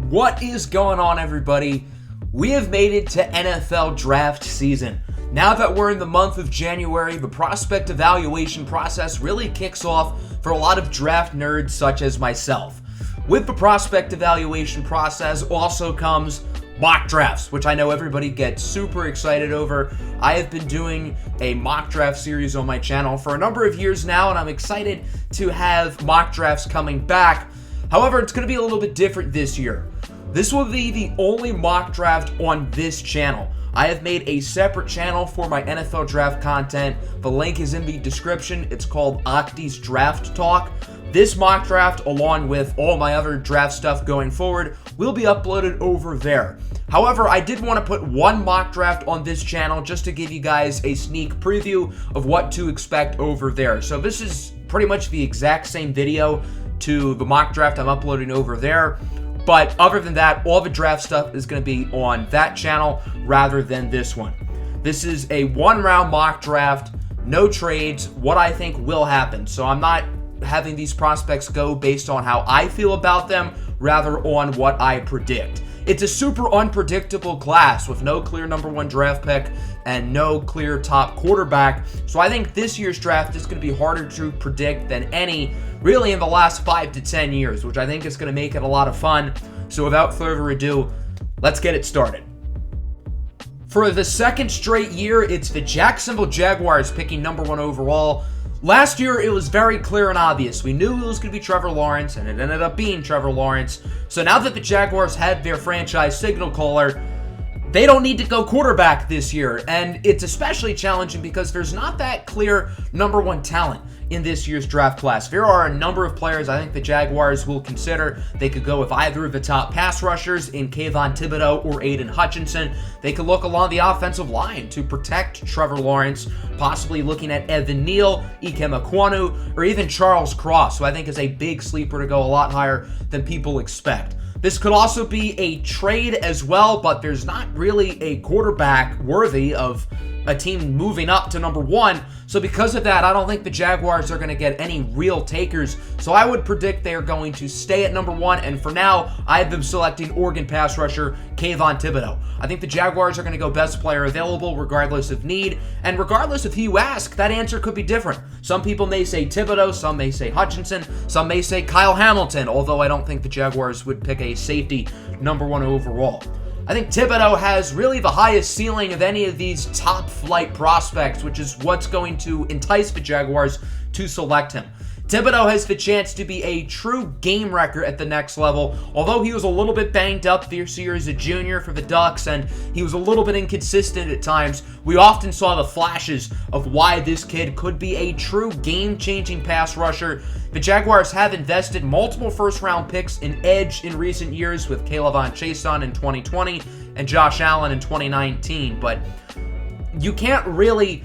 What is going on, everybody? We have made it to NFL draft season. Now that we're in the month of January, the prospect evaluation process really kicks off for a lot of draft nerds such as myself. With the prospect evaluation process also comes mock drafts, which I know everybody gets super excited over. I have been doing a mock draft series on my channel for a number of years now, and I'm excited to have mock drafts coming back. However, it's going to be a little bit different this year. This will be the only mock draft on this channel. I have made a separate channel for my NFL draft content. The link is in the description. It's called Octi's Draft Talk. This mock draft, along with all my other draft stuff going forward, will be uploaded over there. However, I did want to put one mock draft on this channel just to give you guys a sneak preview of what to expect over there. So this is pretty much the exact same video to the mock draft I'm uploading over there. But other than that, all the draft stuff is going to be on that channel rather than this one. This is a one-round mock draft, no trades, what I think will happen. So I'm not having these prospects go based on how I feel about them, rather on what I predict. It's a super unpredictable class with no clear number one draft pick and no clear top quarterback. So I think this year's draft is going to be harder to predict than any really in the last 5 to 10 years, which I think is going to make it a lot of fun. So without further ado, let's get it started. For the second straight year, it's the Jacksonville Jaguars picking number one overall. Last year, it was very clear and obvious. We knew it was going to be Trevor Lawrence, and it ended up being Trevor Lawrence. So now that the Jaguars had their franchise signal caller, they don't need to go quarterback this year. And it's especially challenging because there's not that clear number one talent in this year's draft class. There are a number of players I think the Jaguars will consider. They could go with either of the top pass rushers in Kayvon, Thibodeaux, or Aidan, Hutchinson. They could look along the offensive line to protect Trevor Lawrence, possibly looking at Neal, Ikem, Ekwonu, or even Charles Cross, who I think is a big sleeper to go a lot higher than people expect. This could also be a trade as well, but there's not really a quarterback worthy of a team moving up to number one. So because of that, I don't think the Jaguars are going to get any real takers. So I would predict they are going to stay at number one. And for now, I have them selecting Oregon pass rusher Kayvon Thibodeaux. I think the Jaguars are going to go best player available regardless of need. And regardless of who you ask, that answer could be different. Some people may say Thibodeaux, some may say Hutchinson, some may say Kyle Hamilton, although I don't think the Jaguars would pick a safety number one overall. I think Thibodeaux has really the highest ceiling of any of these top flight prospects, which is what's going to entice the Jaguars to select him. Thibodeaux has the chance to be a true game wrecker at the next level. Although he was a little bit banged up this year as a junior for the Ducks and he was a little bit inconsistent at times, we often saw the flashes of why this kid could be a true game-changing pass rusher. The Jaguars have invested multiple first-round picks in edge in recent years with Jameson in 2020 and Josh Allen in 2019, but you can't really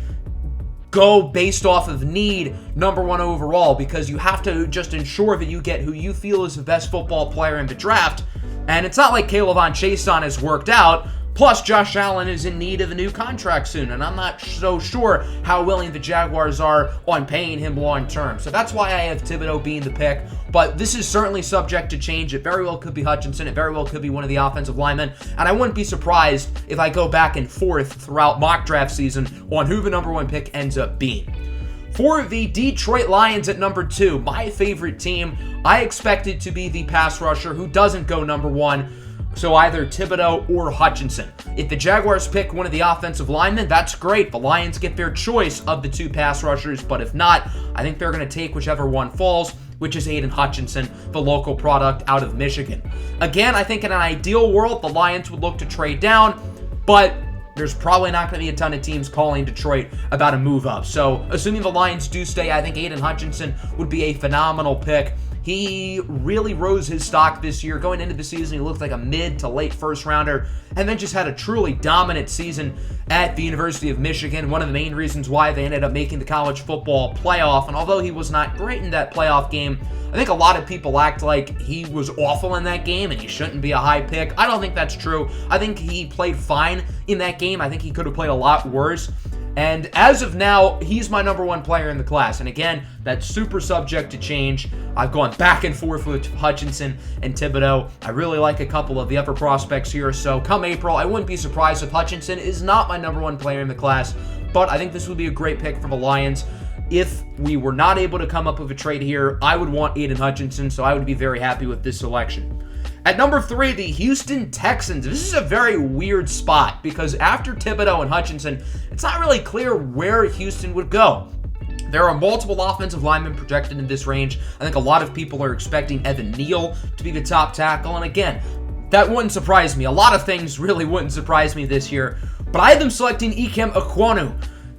go based off of need number one overall because you have to just ensure that you get who you feel is the best football player in the draft. And it's not like Jameson has worked out. Plus, Josh Allen is in need of a new contract soon, and I'm not so sure how willing the Jaguars are on paying him long term. So that's why I have Thibodeaux being the pick. But this is certainly subject to change. It very well could be Hutchinson. It very well could be one of the offensive linemen. And I wouldn't be surprised if I go back and forth throughout mock draft season on who the number one pick ends up being. For the Detroit Lions at number two, my favorite team, I expect it to be the pass rusher who doesn't go number one. So either Thibodeaux or Hutchinson. If the Jaguars pick one of the offensive linemen, that's great. The Lions get their choice of the two pass rushers, but if not, I think they're going to take whichever one falls, which is Aidan Hutchinson, the local product out of Michigan. Again, I think in an ideal world, the Lions would look to trade down, but there's probably not going to be a ton of teams calling Detroit about a move up. So assuming the Lions do stay, I think Aidan Hutchinson would be a phenomenal pick. He really rose his stock this year. Going into the season, he looked like a mid to late first rounder and then just had a truly dominant season at the University of Michigan. One of the main reasons why they ended up making the college football playoff. And although he was not great in that playoff game, I think a lot of people act like he was awful in that game and he shouldn't be a high pick. I don't think that's true. I think he played fine in that game. I think he could have played a lot worse. And as of now, he's my number one player in the class. And again, that's super subject to change. I've gone back and forth with Hutchinson and Thibodeaux. I really like a couple of the upper prospects here. So come April, I wouldn't be surprised if Hutchinson is not my number one player in the class. But I think this would be a great pick for the Lions. If we were not able to come up with a trade here, I would want Aidan Hutchinson. So I would be very happy with this selection. At number 3, the Houston Texans. This is a very weird spot because after Thibodeaux and Hutchinson, it's not really clear where Houston would go. There are multiple offensive linemen projected in this range. I think a lot of people are expecting Neal to be the top tackle. And again, that wouldn't surprise me. A lot of things really wouldn't surprise me this year. But I have them selecting Ikem Ekwonu,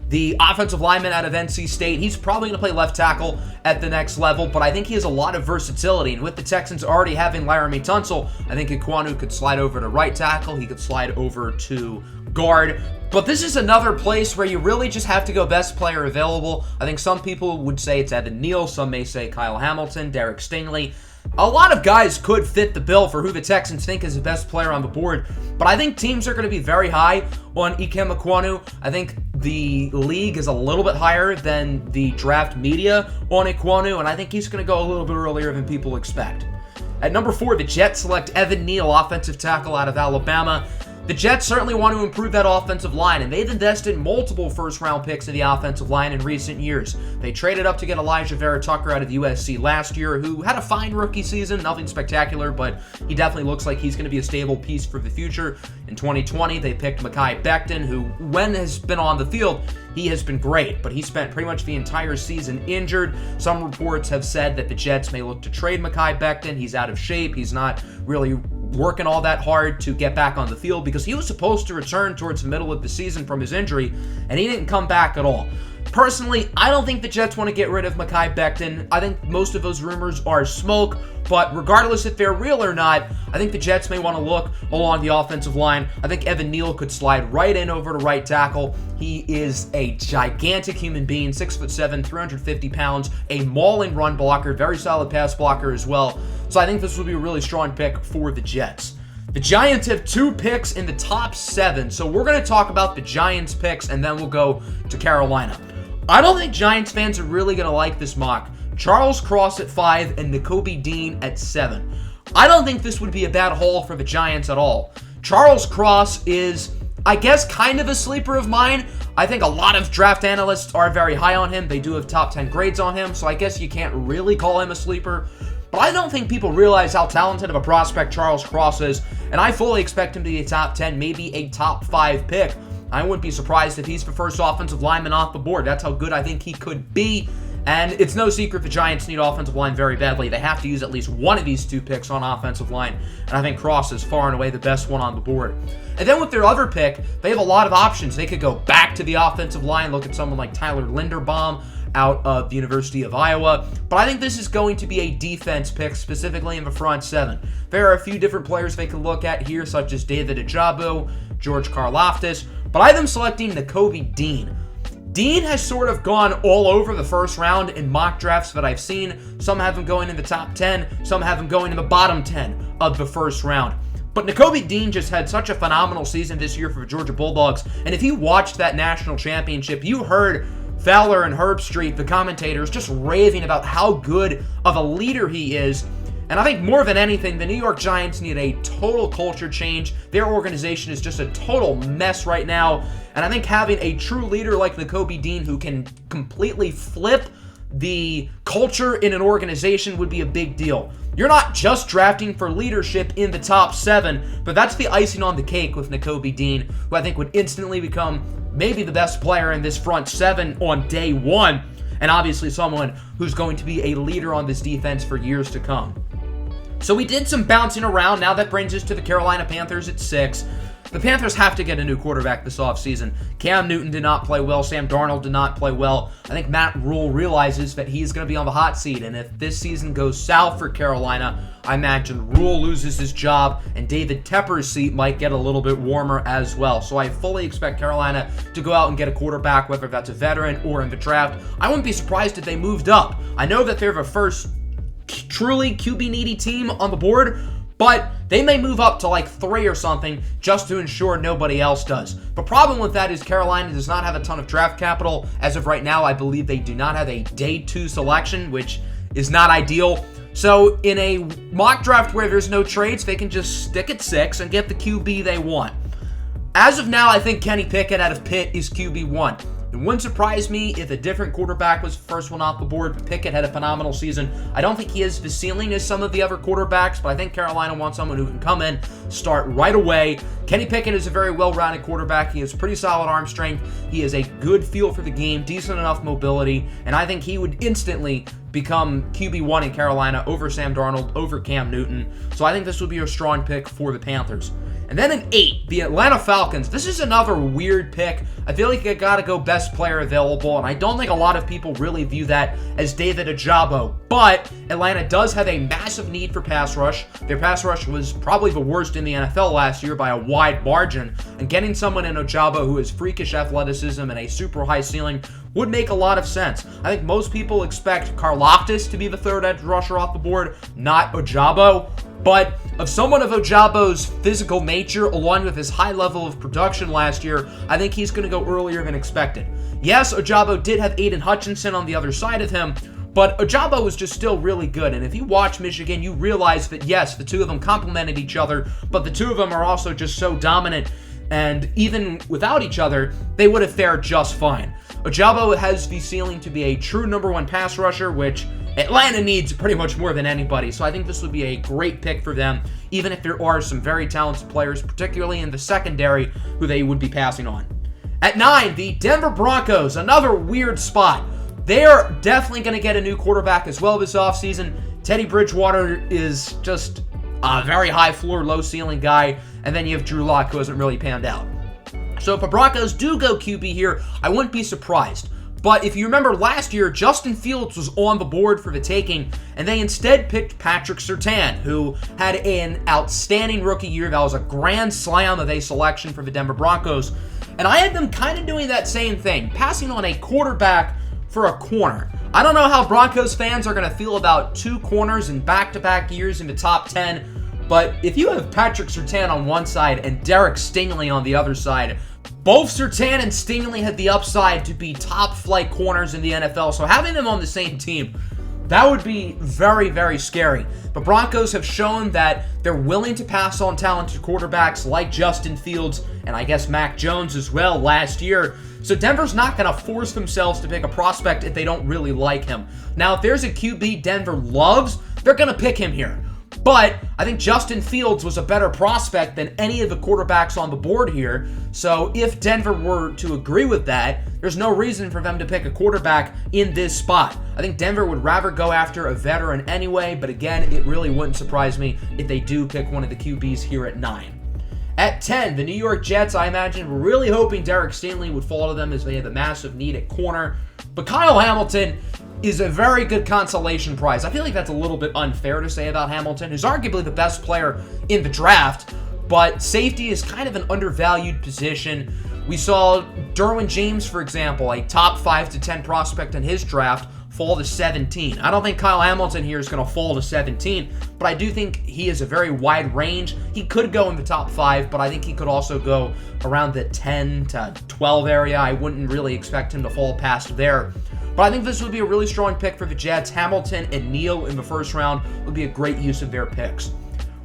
the offensive lineman out of NC State. He's probably going to play left tackle at the next level, but I think he has a lot of versatility. And with the Texans already having Laramie Tunsil, I think Ekwonu could slide over to right tackle. He could slide over to guard. But this is another place where you really just have to go best player available. I think some people would say it's Evan Neal. Some may say Kyle Hamilton, Derek Stingley. A lot of guys could fit the bill for who the Texans think is the best player on the board, but I think teams are going to be very high on Ikem Ekwonu. I think the league is a little bit higher than the draft media on Ekwonu, and I think he's going to go a little bit earlier than people expect. At number 4, the Jets select Evan Neal, offensive tackle out of Alabama. The Jets certainly want to improve that offensive line, and they've invested multiple first-round picks in the offensive line in recent years. They traded up to get Elijah Vera-Tucker out of USC last year, who had a fine rookie season, nothing spectacular, but he definitely looks like he's going to be a stable piece for the future. In 2020, they picked Mekhi Becton, who, when has been on the field, he has been great, but he spent pretty much the entire season injured. Some reports have said that the Jets may look to trade Mekhi Becton. He's out of shape. He's not really working all that hard to get back on the field because he was supposed to return towards the middle of the season from his injury, and he didn't come back at all. Personally, I don't think the Jets want to get rid of Mekhi Becton. I think most of those rumors are smoke, but regardless if they're real or not, I think the Jets may want to look along the offensive line. I think Evan Neal could slide right in over to right tackle. He is a gigantic human being, 6'7", 350 pounds, a mauling run blocker, very solid pass blocker as well. So I think this would be a really strong pick for the Jets. The Giants have 2 picks in the top 7, so we're going to talk about the Giants picks and then we'll go to Carolina. I don't think Giants fans are really going to like this mock. Charles Cross at 5 and Nakobe Dean at 7. I don't think this would be a bad haul for the Giants at all. Charles Cross is, I guess, kind of a sleeper of mine. I think a lot of draft analysts are very high on him. They do have top 10 grades on him, so I guess you can't really call him a sleeper. But I don't think people realize how talented of a prospect Charles Cross is, and I fully expect him to be a top 10, maybe a top 5 pick. I wouldn't be surprised if he's the first offensive lineman off the board. That's how good I think he could be. And it's no secret the Giants need offensive line very badly. They have to use at least one of these 2 picks on offensive line. And I think Cross is far and away the best one on the board. And then with their other pick, they have a lot of options. They could go back to the offensive line, look at someone like Tyler Linderbaum out of the University of Iowa. But I think this is going to be a defense pick, specifically in the front 7. There are a few different players they could look at here, such as David Ojabo, George Karlaftis. But I have them selecting Nakobe Dean. Dean has sort of gone all over the first round in mock drafts that I've seen. Some have him going in the top 10. Some have him going in the bottom 10 of the first round. But Nakobe Dean just had such a phenomenal season this year for the Georgia Bulldogs. And if you watched that national championship, you heard Fowler and Herbstreit, the commentators, just raving about how good of a leader he is. And I think more than anything, the New York Giants need a total culture change. Their organization is just a total mess right now. And I think having a true leader like Nakobe Dean who can completely flip the culture in an organization would be a big deal. You're not just drafting for leadership in the top 7, but that's the icing on the cake with Nakobe Dean, who I think would instantly become maybe the best player in this front 7 on day 1. And obviously someone who's going to be a leader on this defense for years to come. So we did some bouncing around. Now that brings us to the Carolina Panthers at 6. The Panthers have to get a new quarterback this offseason. Cam Newton did not play well. Sam Darnold did not play well. I think Matt Rule realizes that he's going to be on the hot seat. And if this season goes south for Carolina, I imagine Rule loses his job and David Tepper's seat might get a little bit warmer as well. So I fully expect Carolina to go out and get a quarterback, whether that's a veteran or in the draft. I wouldn't be surprised if they moved up. I know that they're the first truly QB-needy team on the board, but They may move up to like 3 or something just to ensure nobody else does. The problem with that is Carolina does not have a ton of draft capital. As of right now, I believe they do not have a day 2 selection, which is not ideal. So in a mock draft where there's no trades, they can just stick at 6 and get the QB they want. As of now, I think Kenny Pickett out of Pitt is QB1. It wouldn't surprise me if a different quarterback was the first one off the board. Pickett had a phenomenal season. I don't think he has the ceiling as some of the other quarterbacks, but I think Carolina wants someone who can come in, start right away. Kenny Pickett is a very well-rounded quarterback. He has pretty solid arm strength. He has a good feel for the game, decent enough mobility, and I think he would instantly become QB1 in Carolina over Sam Darnold, over Cam Newton. So I think this would be a strong pick for the Panthers. And then in 8, the Atlanta Falcons. This is another weird pick. I feel like you got to go best player available, and I don't think a lot of people really view that as David Ojabo. But Atlanta does have a massive need for pass rush. Their pass rush was probably the worst in the NFL last year by a wide margin, and getting someone in Ojabo who has freakish athleticism and a super high ceiling would make a lot of sense. I think most people expect Karlaftis to be the third edge rusher off the board, not Ojabo. But of someone of Ojabo's physical nature, along with his high level of production last year, I think he's going to go earlier than expected. Yes, Ojabo did have Aidan Hutchinson on the other side of him, but Ojabo was just still really good. And if you watch Michigan, you realize that, yes, the two of them complemented each other, but the two of them are also just so dominant. And even without each other, they would have fared just fine. Ojabo has the ceiling to be a true number 1 pass rusher, which Atlanta needs pretty much more than anybody, so I think this would be a great pick for them, even if there are some very talented players, particularly in the secondary, who they would be passing on. At 9, the Denver Broncos, another weird spot. They're definitely going to get a new quarterback as well this offseason. Teddy Bridgewater is just a very high floor, low ceiling guy, and then you have Drew Lock, who hasn't really panned out. So if the Broncos do go QB here, I wouldn't be surprised. But if you remember last year, Justin Fields was on the board for the taking, and they instead picked Patrick Surtain, who had an outstanding rookie year. That was a grand slam of a selection for the Denver Broncos. And I had them kind of doing that same thing, passing on a quarterback for a corner. I don't know how Broncos fans are going to feel about 2 corners in back-to-back years in the top 10, but if you have Patrick Surtain on one side and Derek Stingley on the other side, both Surtain and Stingley had the upside to be top-flight corners in the NFL, so having them on the same team, that would be very, very scary. The Broncos have shown that they're willing to pass on talented quarterbacks like Justin Fields and I guess Mac Jones as well last year. So Denver's not going to force themselves to pick a prospect if they don't really like him. Now, if there's a QB Denver loves, they're going to pick him here. But I think Justin Fields was a better prospect than any of the quarterbacks on the board here. So if Denver were to agree with that, there's no reason for them to pick a quarterback in this spot. I think Denver would rather go after a veteran anyway, but again, it really wouldn't surprise me if they do pick one of the QBs here at 9. At 10, the New York Jets, I imagine, were really hoping Derek Stingley would fall to them as they have a massive need at corner. But Kyle Hamilton is a very good consolation prize. I feel like that's a little bit unfair to say about Hamilton, who's arguably the best player in the draft, but safety is kind of an undervalued position. We saw Derwin James, for example, a top 5 to 10 prospect in his draft, fall to 17. I don't think Kyle Hamilton here is going to fall to 17, but I do think he has a very wide range. He could go in the top 5, but I think he could also go around the 10 to 12 area. I wouldn't really expect him to fall past there. But I think this would be a really strong pick for the Jets. Hamilton and Neal in the first round would be a great use of their picks.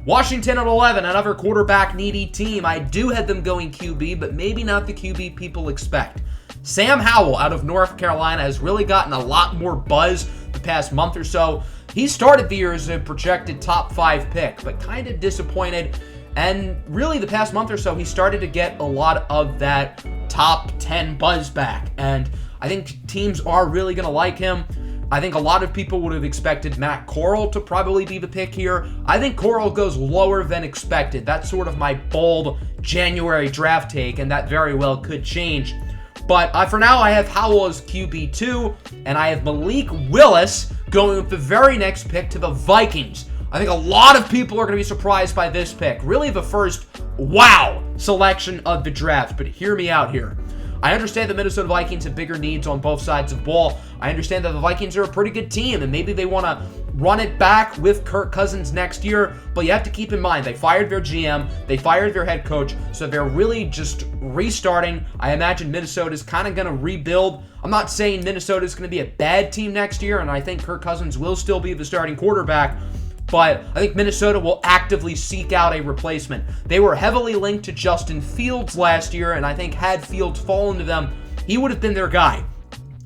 Washington at 11, another quarterback-needy team. I do have them going QB, but maybe not the QB people expect. Sam Howell out of North Carolina has really gotten a lot more buzz the past month or so. He started the year as a projected top 5 pick, but kind of disappointed. And really the past month or so, he started to get a lot of that top 10 buzz back. And I think teams are really going to like him. I think a lot of people would have expected Matt Corral to probably be the pick here. I think Corral goes lower than expected. That's sort of my bold January draft take, and that very well could change. But for now, I have Howell as QB2, and I have Malik Willis going with the very next pick to the Vikings. I think a lot of people are going to be surprised by this pick. Really the first wow selection of the draft, but hear me out here. I understand the Minnesota Vikings have bigger needs on both sides of the ball. I understand that the Vikings are a pretty good team, and maybe they want to run it back with Kirk Cousins next year, but you have to keep in mind, they fired their GM, they fired their head coach, so they're really just restarting. I imagine Minnesota's kind of going to rebuild. I'm not saying Minnesota's going to be a bad team next year, and I think Kirk Cousins will still be the starting quarterback, but I think Minnesota will actively seek out a replacement. They were heavily linked to Justin Fields last year, and I think had Fields fallen to them, he would have been their guy.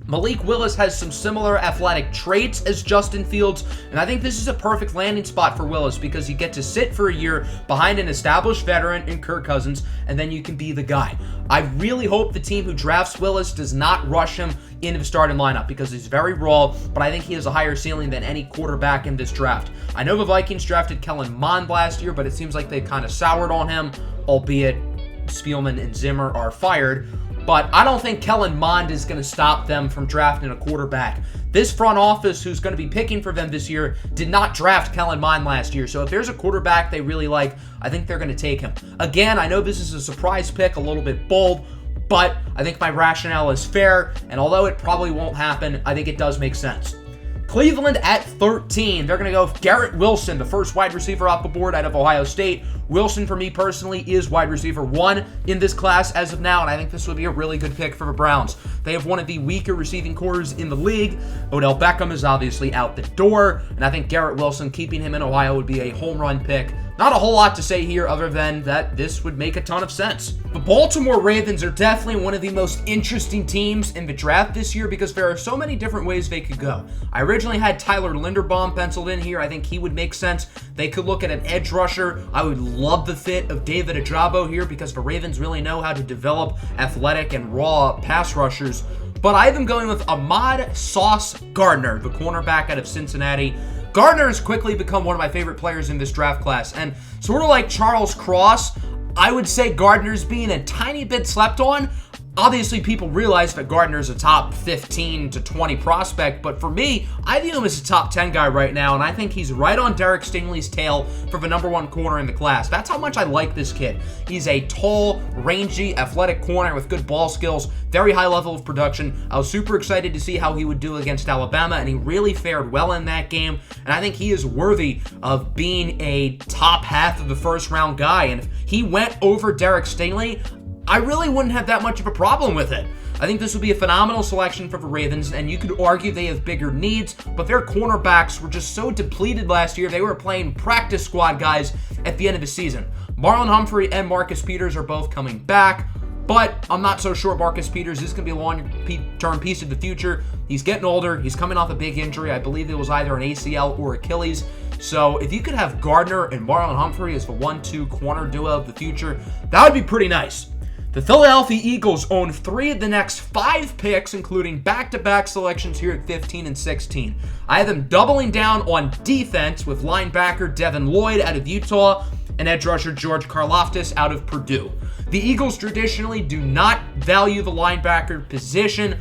Malik Willis has some similar athletic traits as Justin Fields, and I think this is a perfect landing spot for Willis because you get to sit for a year behind an established veteran in Kirk Cousins, and then you can be the guy. I really hope the team who drafts Willis does not rush him into the starting lineup because he's very raw, but I think he has a higher ceiling than any quarterback in this draft. I know the Vikings drafted Kellen Mond last year, but it seems like they kind of soured on him, albeit Spielman and Zimmer are fired. But I don't think Kellen Mond is going to stop them from drafting a quarterback. This front office who's going to be picking for them this year did not draft Kellen Mond last year. So if there's a quarterback they really like, I think they're going to take him. Again, I know this is a surprise pick, a little bit bold, but I think my rationale is fair. And although it probably won't happen, I think it does make sense. Cleveland at 13. They're going to go with Garrett Wilson, the first wide receiver off the board out of Ohio State. Wilson, for me personally, is wide receiver 1 in this class as of now, and I think this would be a really good pick for the Browns. They have one of the weaker receiving cores in the league. Odell Beckham is obviously out the door, and I think Garrett Wilson, keeping him in Ohio, would be a home run pick. Not a whole lot to say here other than that this would make a ton of sense. The Baltimore Ravens are definitely one of the most interesting teams in the draft this year because there are so many different ways they could go. I originally had Tyler Linderbaum penciled in here. I think he would make sense. They could look at an edge rusher. I would love the fit of David Ojabo here because the Ravens really know how to develop athletic and raw pass rushers. But I have them going with Ahmad Sauce Gardner, the cornerback out of Cincinnati. Gardner has quickly become one of my favorite players in this draft class, and sort of like Charles Cross, I would say Gardner's being a tiny bit slept on. Obviously, people realize that Gardner's a top 15 to 20 prospect, but for me, I view him as a top 10 guy right now, and I think he's right on Derek Stingley's tail for the number 1 corner in the class. That's how much I like this kid. He's a tall, rangy, athletic corner with good ball skills, very high level of production. I was super excited to see how he would do against Alabama, and he really fared well in that game, and I think he is worthy of being a top half of the first round guy, and if he went over Derek Stingley, I really wouldn't have that much of a problem with it. I think this would be a phenomenal selection for the Ravens, and you could argue they have bigger needs, but their cornerbacks were just so depleted last year, they were playing practice squad guys at the end of the season. Marlon Humphrey and Marcus Peters are both coming back, but I'm not so sure Marcus Peters is going to be a long-term piece of the future. He's getting older. He's coming off a big injury. I believe it was either an ACL or Achilles. So if you could have Gardner and Marlon Humphrey as the 1-2 corner duo of the future, that would be pretty nice. The Philadelphia Eagles own 3 of the next 5 picks, including back-to-back selections here at 15 and 16. I have them doubling down on defense with linebacker Devin Lloyd out of Utah and edge rusher George Karlaftis out of Purdue. The Eagles traditionally do not value the linebacker position,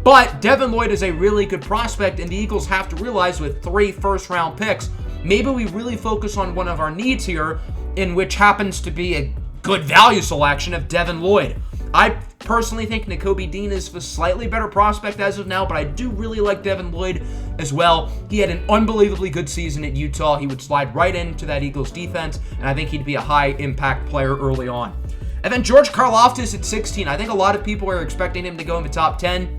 but Devin Lloyd is a really good prospect, and the Eagles have to realize with 3 first-round picks, maybe we really focus on one of our needs here, in which happens to be a good value selection of Devin Lloyd. I personally think Nakobe Dean is a slightly better prospect as of now, but I do really like Devin Lloyd as well. He had an unbelievably good season at Utah. He would slide right into that Eagles defense, and I think he'd be a high-impact player early on. And then George Karlaftis at 16. I think a lot of people are expecting him to go in the top 10.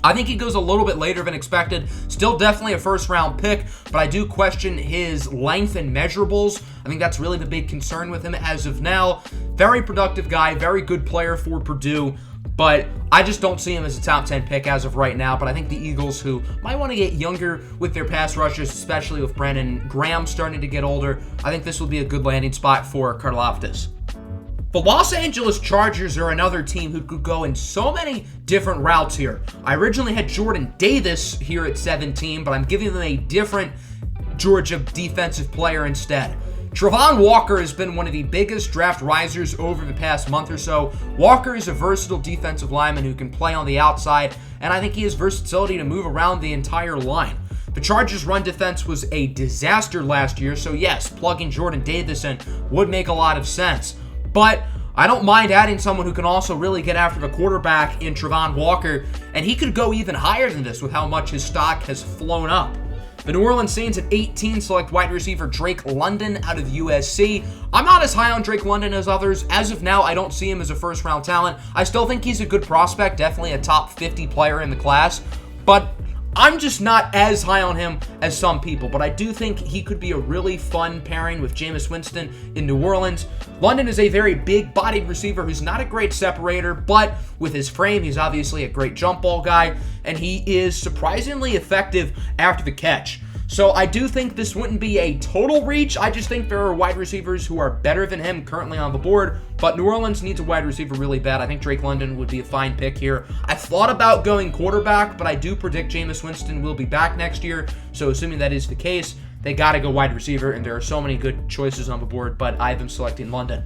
I think he goes a little bit later than expected. Still definitely a first-round pick, but I do question his length and measurables. I think that's really the big concern with him as of now. Very productive guy, very good player for Purdue, but I just don't see him as a top 10 pick as of right now. But I think the Eagles, who might want to get younger with their pass rushers, especially with Brandon Graham starting to get older, I think this will be a good landing spot for Karlaftis. The Los Angeles Chargers are another team who could go in so many different routes here. I originally had Jordan Davis here at 17, but I'm giving them a different Georgia defensive player instead. Travon Walker has been one of the biggest draft risers over the past month or so. Walker is a versatile defensive lineman who can play on the outside, and I think he has versatility to move around the entire line. The Chargers' run defense was a disaster last year, so yes, plugging Jordan Davis in would make a lot of sense. But I don't mind adding someone who can also really get after the quarterback in Travon Walker, and he could go even higher than this with how much his stock has flown up. The New Orleans Saints at 18 select wide receiver Drake London out of USC. I'm not as high on Drake London as others. As of now, I don't see him as a first-round talent. I still think he's a good prospect, definitely a top 50 player in the class, but I'm just not as high on him as some people, but I do think he could be a really fun pairing with Jameis Winston in New Orleans. London is a very big-bodied receiver who's not a great separator, but with his frame, he's obviously a great jump ball guy, and he is surprisingly effective after the catch. So I do think this wouldn't be a total reach. I just think there are wide receivers who are better than him currently on the board, but New Orleans needs a wide receiver really bad. I think Drake London would be a fine pick here. I thought about going quarterback, but I do predict Jameis Winston will be back next year, so assuming that is the case, they got to go wide receiver, and there are so many good choices on the board, but I have them selecting London.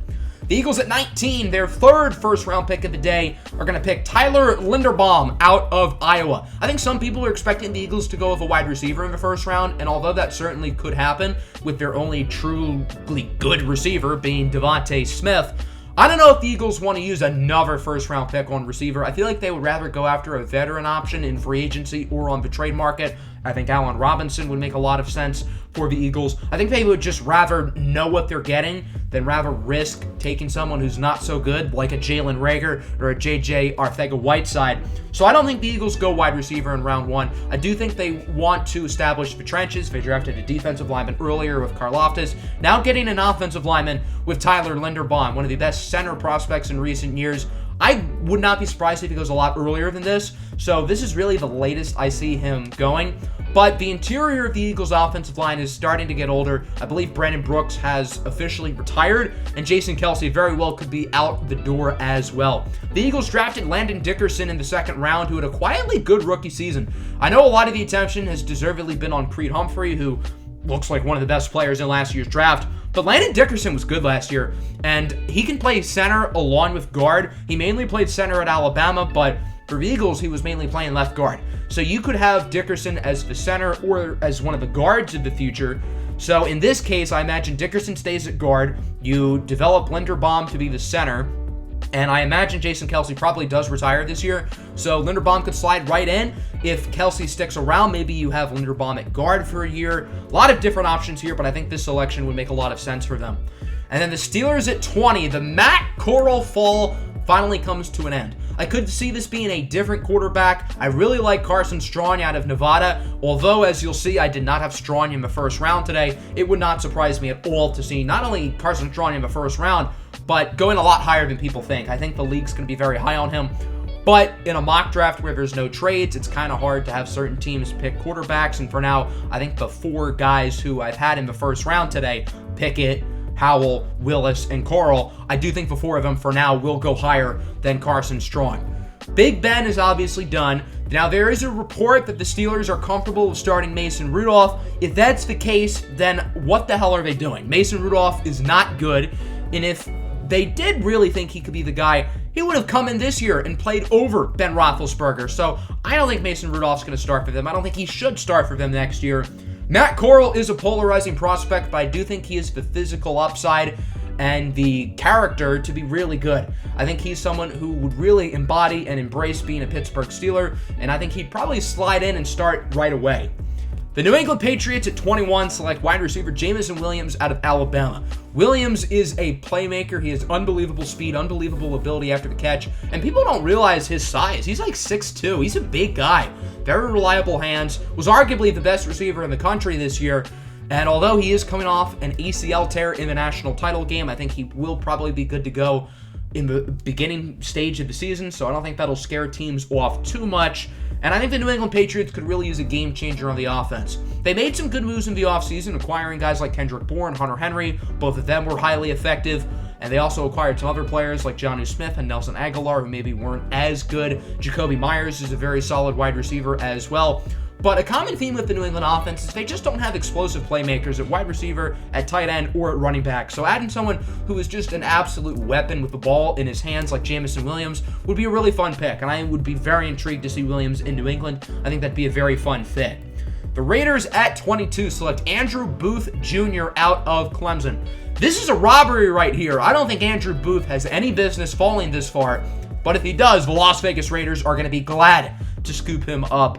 The Eagles at 19, their third first-round pick of the day, are going to pick Tyler Linderbaum out of Iowa. I think some people are expecting the Eagles to go with a wide receiver in the first round, and although that certainly could happen with their only truly good receiver being Devontae Smith, I don't know if the Eagles want to use another first-round pick on receiver. I feel like they would rather go after a veteran option in free agency or on the trade market. I think Allen Robinson would make a lot of sense for the Eagles. I think they would just rather know what they're getting than rather risk taking someone who's not so good, like a Jalen Reagor or a J.J. Arcega-Whiteside. So I don't think the Eagles go wide receiver in round one. I do think they want to establish the trenches. They drafted a defensive lineman earlier with Karlaftis. Now getting an offensive lineman with Tyler Linderbaum, one of the best center prospects in recent years. I would not be surprised if he goes a lot earlier than this. So this is really the latest I see him going. But the interior of the Eagles' offensive line is starting to get older. I believe Brandon Brooks has officially retired, and Jason Kelce very well could be out the door as well. The Eagles drafted Landon Dickerson in the second round, who had a quietly good rookie season. I know a lot of the attention has deservedly been on Creed Humphrey, who looks like one of the best players in last year's draft. But Landon Dickerson was good last year, and he can play center along with guard. He mainly played center at Alabama, but for the Eagles, he was mainly playing left guard. So you could have Dickerson as the center or as one of the guards of the future. So in this case, I imagine Dickerson stays at guard. You develop Linderbaum to be the center. And I imagine Jason Kelce probably does retire this year. So Linderbaum could slide right in. If Kelce sticks around, maybe you have Linderbaum at guard for a year. A lot of different options here, but I think this selection would make a lot of sense for them. And then the Steelers at 20, the Matt Corral fall finally comes to an end. I could see this being a different quarterback. I really like Carson Strong out of Nevada. Although, as you'll see, I did not have Strong in the first round today. It would not surprise me at all to see not only Carson Strong in the first round, but going a lot higher than people think. I think the league's going to be very high on him. But in a mock draft where there's no trades, it's kind of hard to have certain teams pick quarterbacks. And for now, I think the four guys who I've had in the first round today, Pickett, Howell, Willis, and Corral, I do think the four of them for now will go higher than Carson Strong. Big Ben is obviously done. Now, there is a report that the Steelers are comfortable with starting Mason Rudolph. If that's the case, then what the hell are they doing? Mason Rudolph is not good, and if they did really think he could be the guy, he would have come in this year and played over Ben Roethlisberger. So I don't think Mason Rudolph's going to start for them. I don't think he should start for them next year. Matt Corral is a polarizing prospect, but I do think he has the physical upside and the character to be really good. I think he's someone who would really embody and embrace being a Pittsburgh Steeler, and I think he'd probably slide in and start right away. The New England Patriots at 21 select wide receiver Jameson Williams out of Alabama. Williams is a playmaker. He has unbelievable speed, unbelievable ability after the catch, and people don't realize his size. He's like 6'2". He's a big guy. Very reliable hands. Was arguably the best receiver in the country this year, and although he is coming off an ACL tear in the national title game, I think he will probably be good to go in the beginning stage of the season, so I don't think that'll scare teams off too much. And I think the New England Patriots could really use a game changer on the offense. They made some good moves in the offseason, acquiring guys like Kendrick Bourne, Hunter Henry. Both of them were highly effective. And they also acquired some other players like Jonnu Smith and Nelson Aguilar, who maybe weren't as good. Jacoby Myers is a very solid wide receiver as well. But a common theme with the New England offense is they just don't have explosive playmakers at wide receiver, at tight end, or at running back. So adding someone who is just an absolute weapon with the ball in his hands like Jameson Williams would be a really fun pick. And I would be very intrigued to see Williams in New England. I think that'd be a very fun fit. The Raiders at 22 select Andrew Booth Jr. out of Clemson. This is a robbery right here. I don't think Andrew Booth has any business falling this far. But if he does, the Las Vegas Raiders are going to be glad to scoop him up.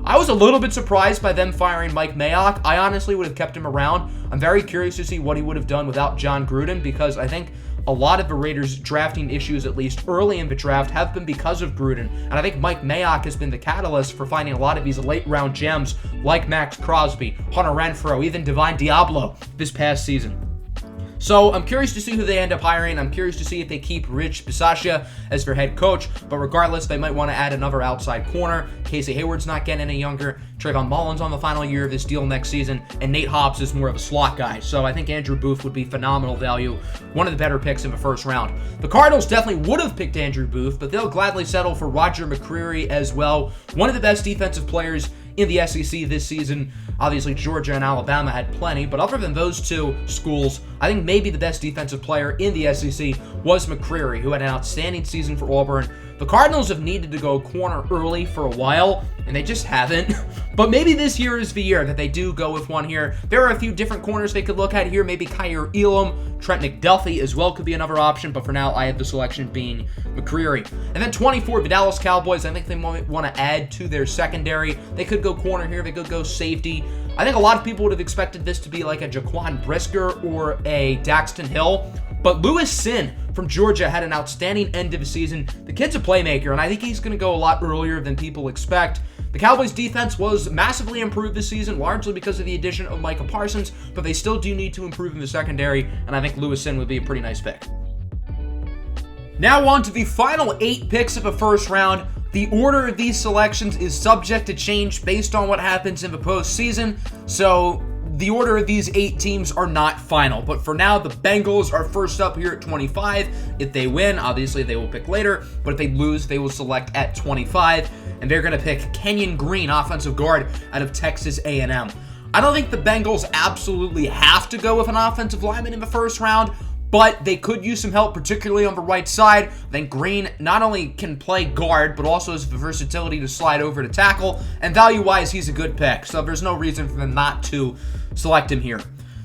I was a little bit surprised by them firing Mike Mayock. I honestly would have kept him around. I'm very curious to see what he would have done without John Gruden, because I think a lot of the Raiders' drafting issues, at least early in the draft, have been because of Gruden. And I think Mike Mayock has been the catalyst for finding a lot of these late-round gems like Max Crosby, Hunter Renfrow, even Divine Diablo this past season. So I'm curious to see who they end up hiring. I'm curious to see if they keep Rich Bisaccia as their head coach. But regardless, they might want to add another outside corner. Casey Hayward's not getting any younger. Trayvon Mullen's on the final year of his deal next season. And Nate Hobbs is more of a slot guy. So I think Andrew Booth would be phenomenal value. One of the better picks in the first round. The Cardinals definitely would have picked Andrew Booth, but they'll gladly settle for Roger McCreary as well. One of the best defensive players in the SEC this season. Obviously, Georgia and Alabama had plenty, but other than those two schools, I think maybe the best defensive player in the SEC was McCreary, who had an outstanding season for Auburn. The Cardinals have needed to go corner early for a while, and they just haven't. But maybe this year is the year that they do go with one here. There are a few different corners they could look at here. Maybe Kaiir Elam, Trent McDuffie as well could be another option, but for now, I have the selection being McCreary. And then 24, the Dallas Cowboys. I think they might want to add to their secondary. They could go corner here. They could go safety. I think a lot of people would have expected this to be like a Jaquan Brisker or a Daxton Hill, but Lewis Sin from Georgia had an outstanding end of the season. The kid's a playmaker, and I think he's going to go a lot earlier than people expect. The Cowboys' defense was massively improved this season, largely because of the addition of Micah Parsons, but they still do need to improve in the secondary, and I think Lewis Sin would be a pretty nice pick. Now on to the final 8 picks of the first round. The order of these selections is subject to change based on what happens in the postseason, so the order of these 8 teams are not final. But for now, the Bengals are first up here at 25. If they win, obviously they will pick later, but if they lose, they will select at 25, and they're going to pick Kenyon Green, offensive guard out of Texas A&M. I don't think the Bengals absolutely have to go with an offensive lineman in the first round, but they could use some help, particularly on the right side. I think Green not only can play guard, but also has the versatility to slide over to tackle, and value-wise, he's a good pick, so there's no reason for them not to select him here.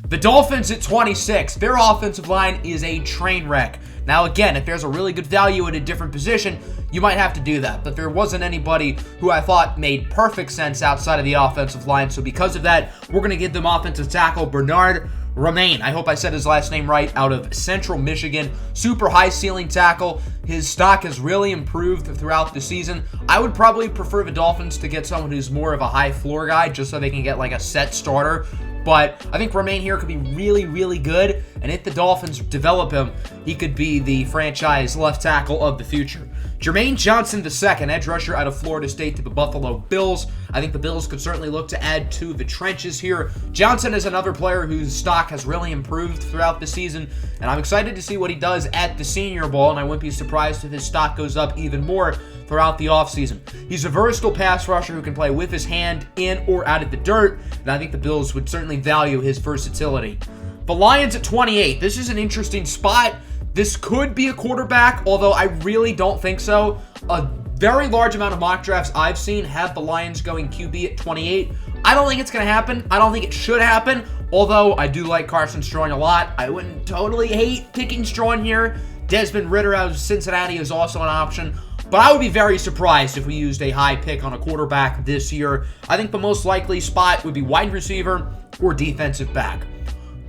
The Dolphins at 26, their offensive line is a train wreck. Now again, if there's a really good value at a different position, you might have to do that, but there wasn't anybody who I thought made perfect sense outside of the offensive line, so because of that, we're going to give them offensive tackle Bernard Romaine, I hope I said his last name right, out of Central Michigan. Super high ceiling tackle. His stock has really improved throughout the season. I would probably prefer the Dolphins to get someone who's more of a high floor guy, just so they can get like a set starter. But I think Romaine here could be really, really good. And if the Dolphins develop him, he could be the franchise left tackle of the future. Jermaine Johnson II, edge rusher out of Florida State to the Buffalo Bills. I think the Bills could certainly look to add to the trenches here. Johnson is another player whose stock has really improved throughout the season, and I'm excited to see what he does at the Senior Bowl, and I wouldn't be surprised if his stock goes up even more throughout the offseason. He's a versatile pass rusher who can play with his hand in or out of the dirt, and I think the Bills would certainly value his versatility. The Lions at 28. This is an interesting spot. This could be a quarterback, although I really don't think so. A very large amount of mock drafts I've seen have the Lions going QB at 28. I don't think it's going to happen. I don't think it should happen, although I do like Carson Strong a lot. I wouldn't totally hate picking Strong here. Desmond Ridder out of Cincinnati is also an option, but I would be very surprised if we used a high pick on a quarterback this year. I think the most likely spot would be wide receiver or defensive back.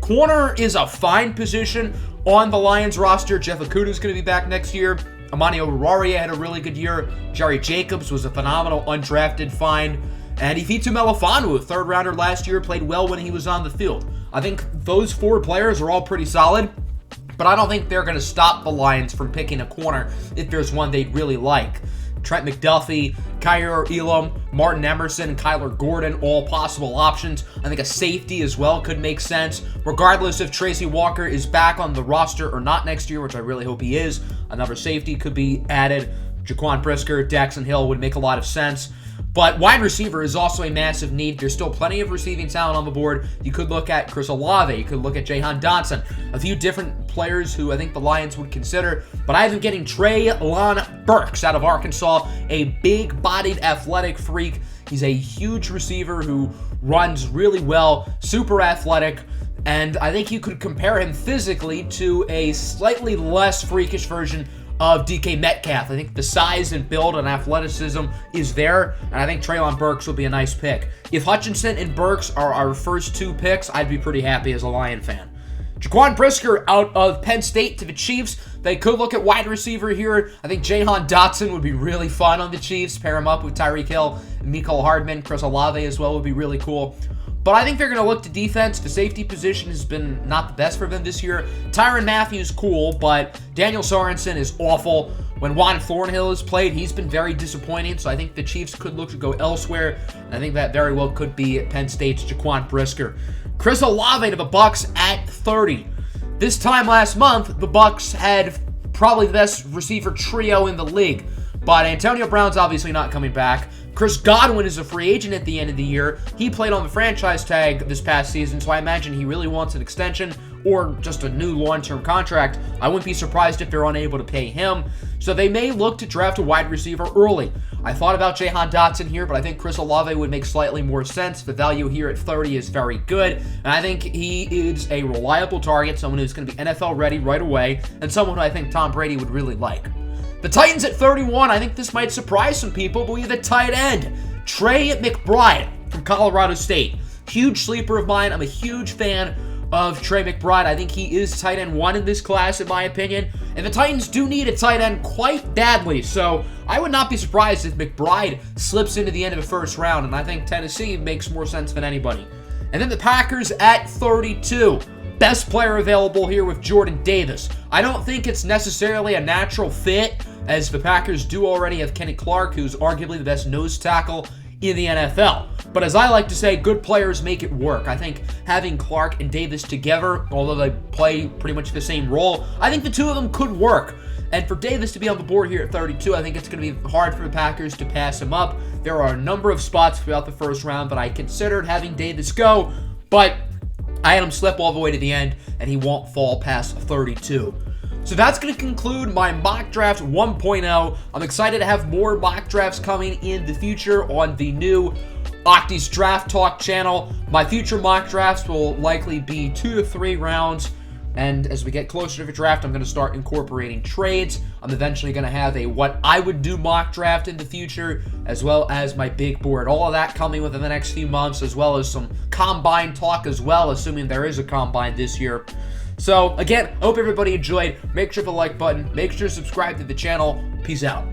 Corner is a fine position on the Lions roster. Jeff Okudah is going to be back next year. Amani Oruwariye had a really good year. Jerry Jacobs was a phenomenal undrafted find. And Ifeatu Melifonwu, a third-rounder last year, played well when he was on the field. I think those 4 players are all pretty solid, but I don't think they're going to stop the Lions from picking a corner if there's one they'd really like. Trent McDuffie, Kaiir Elam, Martin Emerson, Kyler Gordon, all possible options. I think a safety as well could make sense. Regardless if Tracy Walker is back on the roster or not next year, which I really hope he is, another safety could be added. Jaquan Brisker, Daxton Hill would make a lot of sense. But wide receiver is also a massive need. There's still plenty of receiving talent on the board. You could look at Chris Olave. You could look at Jahan Dotson. A few different players who I think the Lions would consider. But I have them getting Treylon Burks out of Arkansas, a big-bodied athletic freak. He's a huge receiver who runs really well, super athletic. And I think you could compare him physically to a slightly less freakish version of DK Metcalf. I think the size and build and athleticism is there, and I think Treylon Burks will be a nice pick. If Hutchinson and Burks are our first 2 picks, I'd be pretty happy as a Lion fan. Jaquan Brisker out of Penn State to the Chiefs. They could look at wide receiver here. I think Jahan Dotson would be really fun on the Chiefs. Pair him up with Tyreek Hill and Mecole Hardman. Chris Olave as well would be really cool. But I think they're going to look to defense. The safety position has been not the best for them this year. Tyrann Mathieu cool, but Daniel Sorensen is awful. When Juan Thornhill has played, he's been very disappointing, so I think the Chiefs could look to go elsewhere. And I think that very well could be Penn State's Jaquan Brisker. Chris Olave to the Bucs at 30. This time last month, the Bucs had probably the best receiver trio in the league, but Antonio Brown's obviously not coming back. Chris Godwin is a free agent at the end of the year. He played on the franchise tag this past season, so I imagine he really wants an extension or just a new long-term contract. I wouldn't be surprised if they're unable to pay him. So they may look to draft a wide receiver early. I thought about Jahan Dotson here, but I think Chris Olave would make slightly more sense. The value here at 30 is very good, and I think he is a reliable target, someone who's going to be NFL ready right away, and someone who I think Tom Brady would really like. The Titans at 31, I think this might surprise some people, but we have a tight end, Trey McBride from Colorado State. Huge sleeper of mine. I'm a huge fan of Trey McBride. I think he is tight end 1 in this class, in my opinion. And the Titans do need a tight end quite badly, so I would not be surprised if McBride slips into the end of the first round, and I think Tennessee makes more sense than anybody. And then the Packers at 32. Best player available here with Jordan Davis. I don't think it's necessarily a natural fit, as the Packers do already have Kenny Clark, who's arguably the best nose tackle in the NFL. But as I like to say, good players make it work. I think having Clark and Davis together, although they play pretty much the same role, I think the two of them could work. And for Davis to be on the board here at 32, I think it's going to be hard for the Packers to pass him up. There are a number of spots throughout the first round that I considered having Davis go, but I had him slip all the way to the end, and he won't fall past 32. So that's going to conclude my mock draft 1.0. I'm excited to have more mock drafts coming in the future on the new Octi's Draft Talk channel. My future mock drafts will likely be 2 to 3 rounds. And as we get closer to the draft, I'm going to start incorporating trades. I'm eventually going to have a what I would do mock draft in the future, as well as my big board. All of that coming within the next few months, as well as some combine talk as well, assuming there is a combine this year. So again, hope everybody enjoyed. Make sure to like button. Make sure to subscribe to the channel. Peace out.